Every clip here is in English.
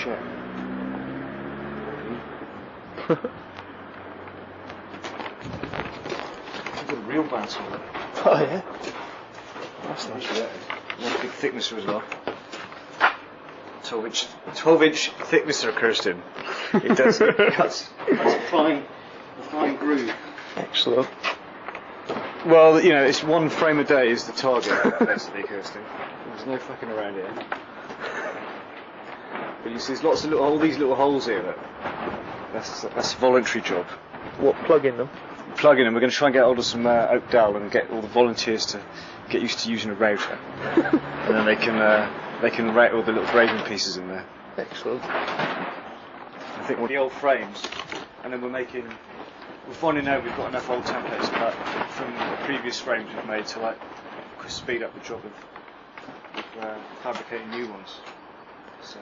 shit. I've got a real bounce on it. Oh yeah. That's nice. Nice big thicknesser as well. 12-inch thicknesser, Kirsten. It does. It cuts a fine groove. Excellent. Well, you know, it's one frame a day is the target, basically, Kirsten. There's no fucking around here. But you see, there's lots of all these little holes here. That's a voluntary job. What, plugging them? Plugging them. We're going to try and get hold of some Oak Dell and get all the volunteers to get used to using a router, and then they can route all the little brazing pieces in there. Excellent. I think the old frames, and then we're finding out we've got enough old templates from the previous frames we've made to like speed up the job of fabricating new ones. So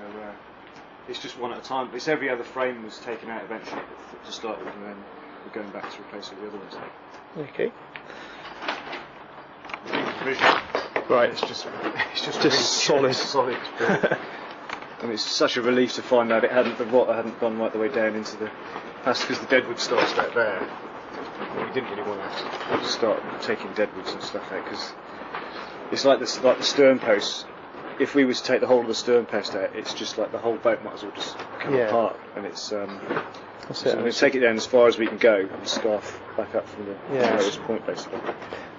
it's just one at a time. It's every other frame was taken out eventually to start with, and then we're going back to replace all the other ones. Okay. Right, it's just solid. And it's such a relief to find out the rot hadn't gone right the way down into the past, because the deadwood starts right there. Well, we didn't really want to start taking deadwoods and stuff out, because it's like the stern posts. If we were to take the whole of the stern post out, it's just like the whole boat might as well just come apart, and it's. So we're going to take it down as far as we can go and scarf back up from the lowest point, basically.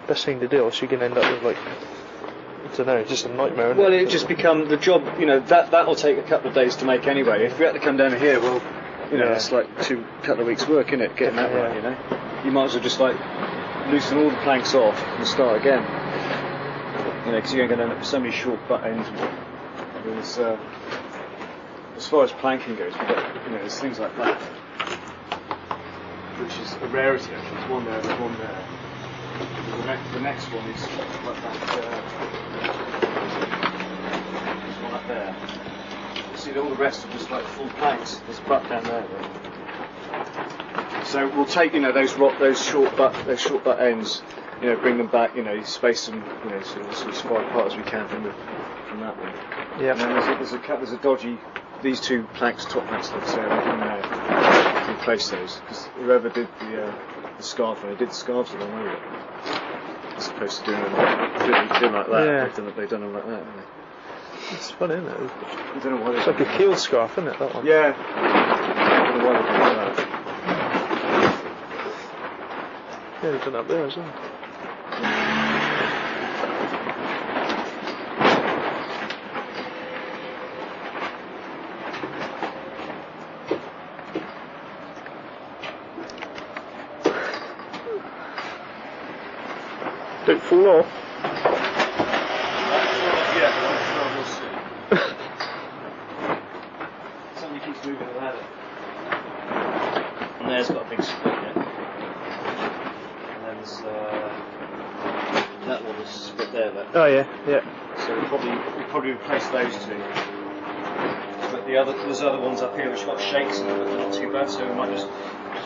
Best thing to do, else you're going to end up with like, I don't know, just a nightmare. Well, it just become the job. You know, that'll take a couple of days to make anyway. If we had to come down here, well, you know, that's like couple of weeks' work, isn't it? Getting that right, you know. You might as well just like loosen all the planks off and start again. You know, because you're going to end up with so many short butt ends. There's, as far as planking goes, we've got, you know, there's things like that, which is a rarity. Actually, there's one there, there's one there. The next one is like that. There's one up there. You see, all the rest are just like full planks. There's a butt down there. So we'll take, you know, those short butt ends, you know, bring them back, you know, space them, you know, sort of as far apart as we can from that one. Yeah. And then there's a dodgy. These two planks, top planks, let's say, we're going to replace those, because whoever did the scarf, and they did the scarves along with it, as opposed to doing them like that. Yeah. They've done them like that, haven't they? It's fun, isn't it? I don't know why it's like a keel scarf, isn't it, that one? Yeah. I don't know why they did that. Yeah, they've done it up there as well. Don't fall off. Yeah, we'll see. Somebody keeps moving the ladder. And there's got a big split in it. And then there's that one is split there. Oh yeah. So we'll probably replace those two. But there's other ones up here which got shakes in them, but they're not too bad. So we might just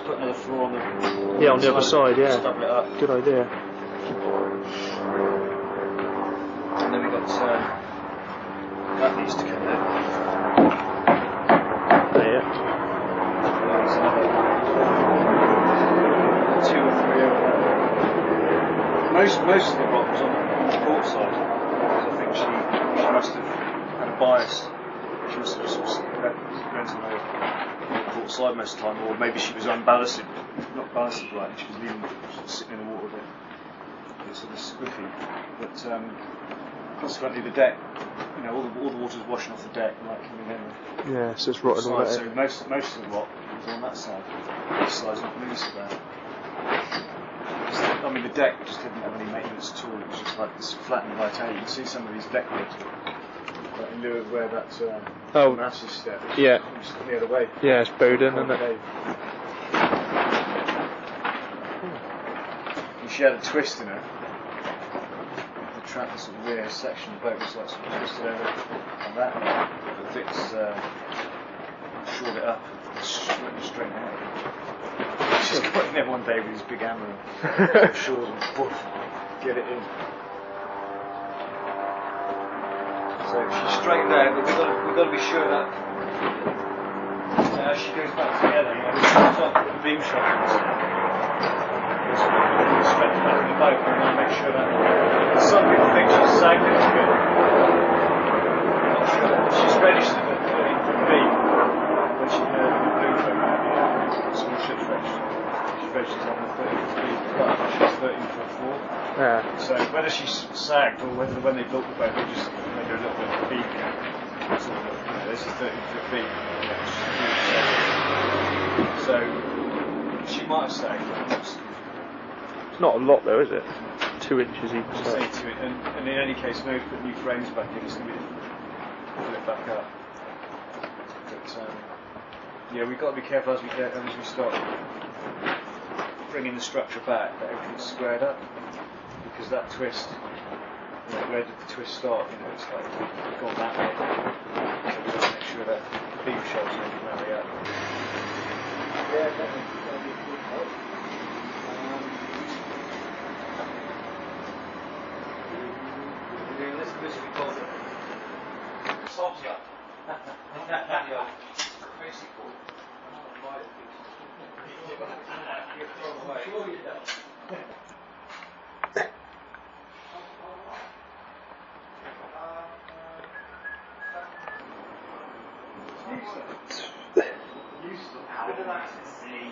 put another floor on the on the other side. Yeah. Stubble it up. Good idea. And then we got that needs to come out. Oh yeah. There's another 2 or 3 over there. Most of the rock was on the port side, because I think she must have had a bias. She must have just went on the port side most of the time, or maybe she was unballasted, not ballasted right, and she was leaving, sitting in the water a bit. It's sort of squiffy, but consequently the deck, you know, all the water's washing off the deck and like coming in. Yeah, so it's rotted all that. So most of the rock was on that side. This side's not really so bad. I mean, the deck just didn't have any maintenance at all. It was just like this flat and right out. You can see some of these deck rods, like in lieu of where that massive step. Yeah. Just near the way. Yeah, it's bowed in, isn't it? And she had a twist in her. The track, the sort of rear section of the boat was like sort of twisted over like that. But Vic's shored it up and straightened it out. She's got in there one day with his big hammer and shores and poof, get it in. So she's straightened out, but we've got to be sure that she goes back together, you know, the beam shovels. Straight back in the boat, and then make sure that. Some people think she's sagged a little bit. I'm not sure. She's registered at 13 foot beam, but she the boom program, small ships registered. She's registered on the 13 foot beam, but she's 13 foot 4. Yeah. So whether she's sagged or whether when they built the boat they just made her a little bit of a beam cap. So, this is 13 foot beam. So she might have sagged. It's not a lot though, is it? 2 inches either Say side. to it, and in any case, maybe put new frames back in. It's going to be put it back up. But yeah, we've got to be careful as we start bringing the structure back that everything's squared up, because that twist, you know, where did the twist start? You know, it's like we've gone that way. So we've got to make sure that the beam shelves don't marry up. Yeah, definitely. That'll be a good help. This we call it Sobza. Basic call. Sure you don't. Useless. How did I see?